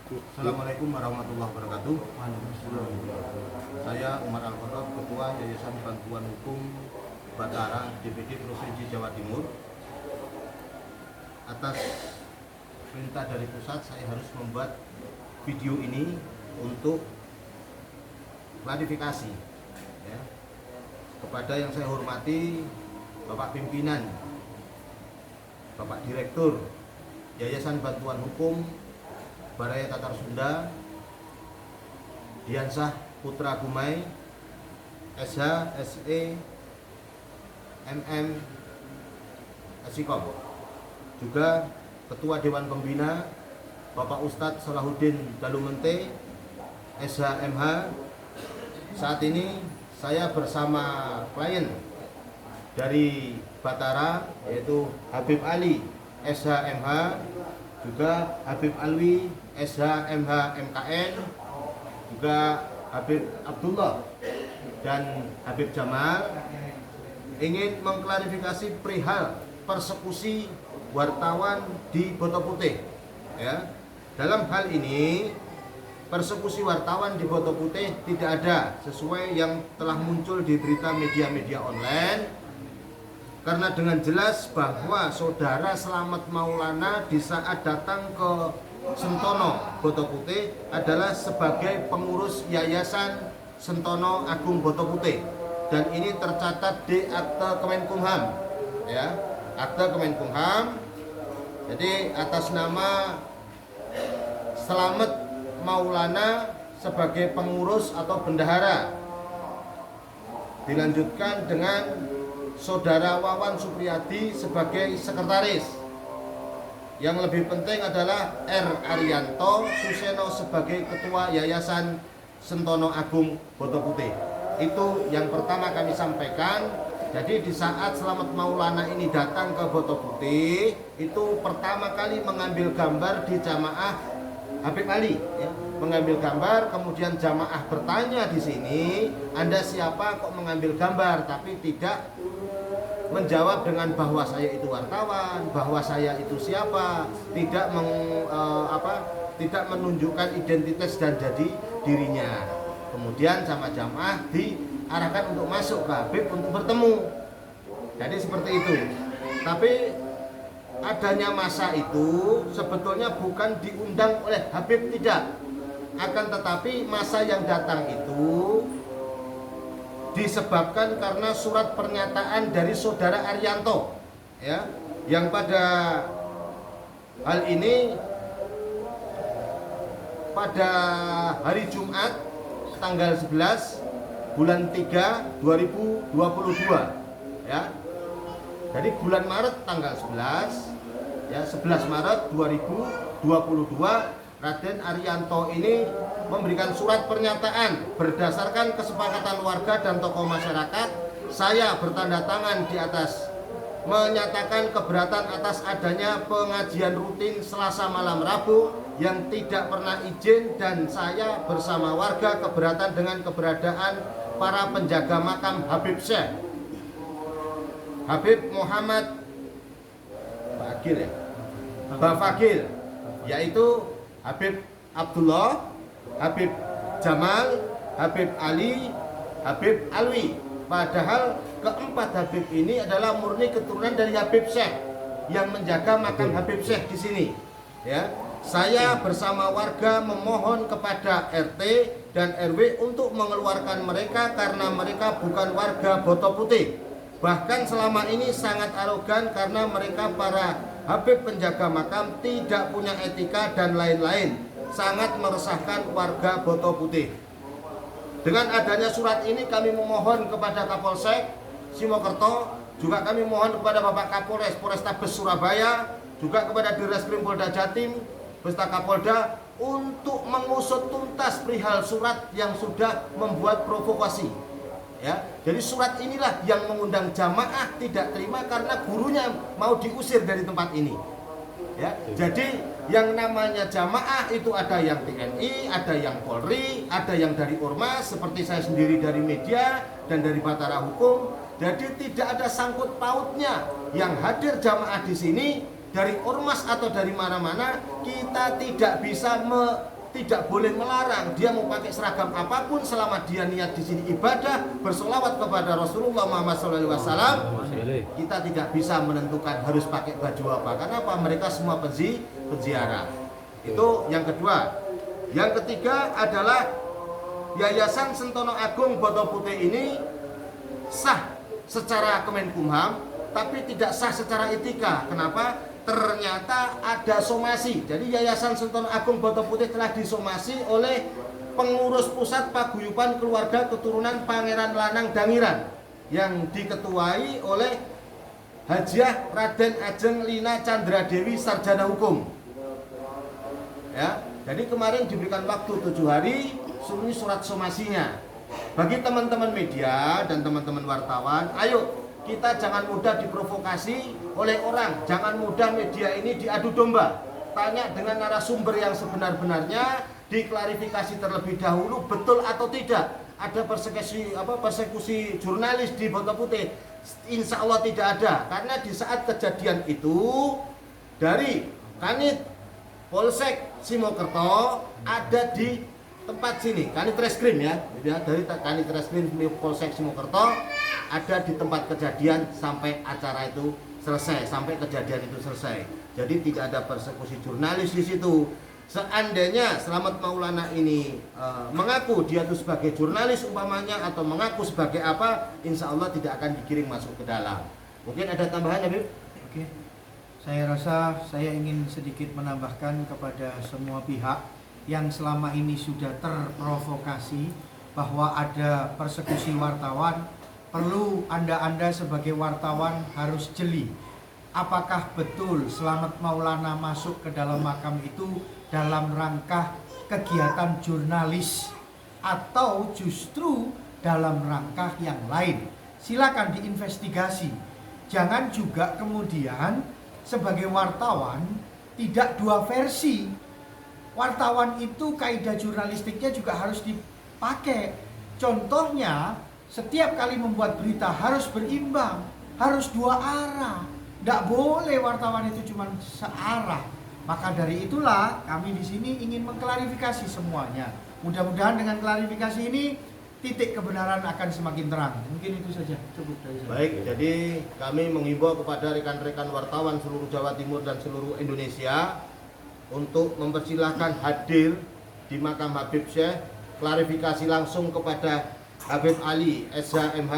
Assalamualaikum warahmatullahi wabarakatuh. Saya Umar Al-Qadab, Ketua Yayasan Bantuan Hukum Batara DPD Provinsi Jawa Timur. Atas perintah dari pusat, saya harus membuat video ini untuk klarifikasi ya, kepada yang saya hormati Bapak Pimpinan, Bapak Direktur Yayasan Bantuan Hukum Baraya Tatar Sunda, Diansah Putra Gumai, SH, SE, MM, Sikom. Juga Ketua Dewan Pembina Bapak Ustadz Salahuddin Dalumente, SH, MH. Saat ini saya bersama klien dari Batara, yaitu Habib Ali, SH, MH, juga Habib Alwi, SH, MH, MKN, juga Habib Abdullah dan Habib Jamal, ingin mengklarifikasi perihal persekusi wartawan di Boto Putih ya. Dalam hal ini persekusi wartawan di Boto Putih tidak ada sesuai yang telah muncul di berita media-media online, karena dengan jelas bahwa saudara Slamet Maulana di saat datang ke Sentono Boto Putih adalah sebagai pengurus Yayasan Sentono Agung Boto Putih, dan ini tercatat di akte Kemenkumham ya, akte Kemenkumham. Jadi atas nama Slamet Maulana sebagai pengurus atau bendahara, dilanjutkan dengan Saudara Wawan Supriyadi sebagai sekretaris. Yang lebih penting adalah R. Arianto Suseno sebagai ketua Yayasan Sentono Agung Boto Putih. Itu yang pertama kami sampaikan. Jadi di saat Slamet Maulana ini datang ke Boto Putih, itu pertama kali mengambil gambar di jamaah Habib Ali ya. Mengambil gambar, kemudian jamaah bertanya di sini, Anda siapa kok mengambil gambar, tapi tidak menjawab dengan bahwa saya itu wartawan, bahwa saya itu siapa, tidak tidak menunjukkan identitas dan jadi dirinya. Kemudian sama jamaah diarahkan untuk masuk ke Habib untuk bertemu. Jadi seperti itu. Tapi adanya masa itu sebetulnya bukan diundang oleh Habib, tidak. Akan tetapi masa yang datang itu disebabkan karena surat pernyataan dari saudara Arianto ya, yang pada hal ini pada hari Jumat tanggal 11 bulan 3 2022 ya. Jadi bulan Maret tanggal 11 ya, 11 Maret 2022 Raden Arianto ini memberikan surat pernyataan berdasarkan kesepakatan warga dan tokoh masyarakat. Saya bertanda tangan di atas menyatakan keberatan atas adanya pengajian rutin Selasa malam Rabu yang tidak pernah izin, dan saya bersama warga keberatan dengan keberadaan para penjaga makam Habib Syekh Habib Muhammad Bafakil, yaitu Habib Abdullah, Habib Jamal, Habib Ali, Habib Alwi. Padahal keempat Habib ini adalah murni keturunan dari Habib Syekh yang menjaga makam Habib Syekh di sini. Ya, saya bersama warga memohon kepada RT dan RW untuk mengeluarkan mereka karena mereka bukan warga Boto Putih. Bahkan selama ini sangat arogan karena mereka para Habib penjaga makam tidak punya etika dan lain-lain. Sangat meresahkan warga Boto Putih. Dengan adanya surat ini kami memohon kepada Kapolsek Simokerto, juga kami mohon kepada Bapak Kapolres Polrestabes Surabaya, juga kepada Dirreskrim Polda Jatim beserta Kapolda untuk mengusut tuntas perihal surat yang sudah membuat provokasi. Ya, jadi surat inilah yang mengundang jamaah tidak terima karena gurunya mau diusir dari tempat ini. Ya, jadi yang namanya jamaah itu ada yang TNI, ada yang Polri, ada yang dari Ormas, seperti saya sendiri dari media dan dari Batara Hukum. Jadi tidak ada sangkut pautnya yang hadir jamaah di sini dari Ormas atau dari mana-mana. Kita tidak bisa tidak boleh melarang dia mau pakai seragam apapun selama dia niat di sini ibadah, bersolawat kepada Rasulullah Muhammad SAW. Kita tidak bisa menentukan harus pakai baju apa. Karena apa? Mereka semua penziarah. Itu yang kedua. Yang ketiga adalah Yayasan Sentono Agung Boto Putih ini sah secara Kemenkumham, tapi tidak sah secara etika. Kenapa? Ternyata ada somasi. Jadi Yayasan Sentono Agung Boto Putih telah disomasi oleh pengurus pusat Paguyuban Keluarga Keturunan Pangeran Lanang Dangiran yang diketuai oleh Hajiah Raden Ajeng Lina Chandra Dewi Sarjana Hukum. Ya, jadi kemarin diberikan waktu 7 hari ini surat somasinya. Bagi teman-teman media dan teman-teman wartawan, ayo kita jangan mudah diprovokasi oleh orang, jangan mudah media ini diadu domba. Tanya dengan narasumber yang sebenar-benarnya, diklarifikasi terlebih dahulu betul atau tidak ada persekusi jurnalis di Boto Putih. Insya Allah tidak ada, karena di saat kejadian itu dari Kanit Polsek Simokerto ada di tempat sini, Kanit Reskrim ya, dari Kanit Reskrim Polsek Simokerto ada di tempat kejadian sampai acara itu selesai, sampai kejadian itu selesai. Jadi tidak ada persekusi jurnalis di situ. Seandainya Slamet Maulana ini mengaku dia itu sebagai jurnalis umpamanya atau mengaku sebagai apa, insya Allah tidak akan digiring masuk ke dalam. Mungkin ada tambahan, Habib? Oke, saya rasa saya ingin sedikit menambahkan kepada semua pihak yang selama ini sudah terprovokasi bahwa ada persekusi wartawan. Perlu Anda sebagai wartawan harus jeli. Apakah betul Slamet Maulana masuk ke dalam makam itu dalam rangka kegiatan jurnalis atau justru dalam rangka yang lain? Silakan diinvestigasi. Jangan juga kemudian sebagai wartawan tidak dua versi. Wartawan itu kaidah jurnalistiknya juga harus dipakai. Contohnya, setiap kali membuat berita harus berimbang, harus dua arah. Tidak boleh wartawan itu cuma searah. Maka dari itulah kami di sini ingin mengklarifikasi semuanya. Mudah-mudahan dengan klarifikasi ini titik kebenaran akan semakin terang. Mungkin itu saja cukup dari saya. Baik, jadi kami menghimbau kepada rekan-rekan wartawan seluruh Jawa Timur dan seluruh Indonesia untuk mempersilahkan hadir di makam Habib Syekh, klarifikasi langsung kepada Habib Ali SHMH,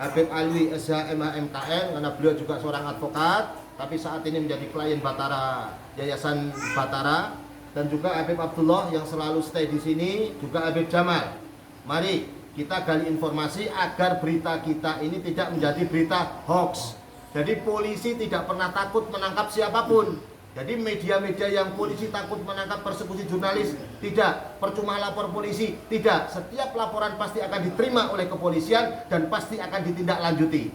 Habib Alwi SHMH MKN, karena beliau juga seorang advokat, tapi saat ini menjadi klien Batara, Yayasan Batara, dan juga Habib Abdullah yang selalu stay di sini, juga Habib Jamal. Mari kita gali informasi agar berita kita ini tidak menjadi berita hoax. Jadi polisi tidak pernah takut menangkap siapapun. Jadi media-media yang polisi takut menangkap persekusi jurnalis, tidak. Percuma lapor polisi, tidak. Setiap laporan pasti akan diterima oleh kepolisian dan pasti akan ditindaklanjuti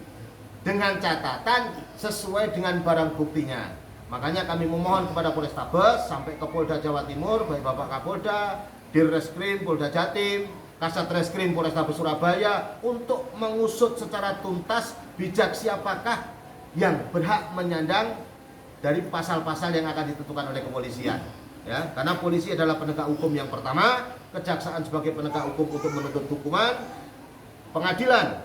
dengan catatan sesuai dengan barang buktinya. Makanya kami memohon kepada Polrestabes sampai ke Polda Jawa Timur, baik Bapak Kapolda, Dirreskrim Polda Jatim, Kasat Reskrim Polrestabes Surabaya, untuk mengusut secara tuntas bijak siapakah yang berhak menyandang dari pasal-pasal yang akan ditentukan oleh kepolisian, ya, karena polisi adalah penegak hukum yang pertama, kejaksaan sebagai penegak hukum untuk menuntut hukuman, pengadilan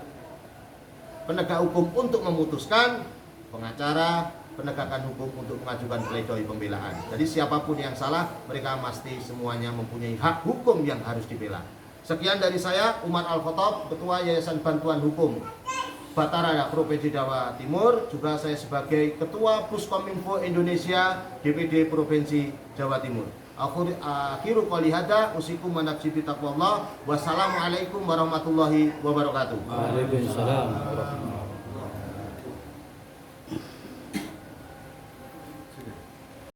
penegak hukum untuk memutuskan, pengacara penegakan hukum untuk mengajukan pledoi pembelaan. Jadi siapapun yang salah, mereka pasti semuanya mempunyai hak hukum yang harus dibela. Sekian dari saya, Umar Al-Khotob, Ketua Yayasan Bantuan Hukum Batara Provinsi Jawa Timur, juga saya sebagai Ketua Puskominfo Indonesia DPD Provinsi Jawa Timur. Akhiru qouli hadza usikum wa nafsi bi taqwallah. Wassalamualaikum warahmatullahi wabarakatuh. Waalaikumsalam warahmatullahi wabarakatuh.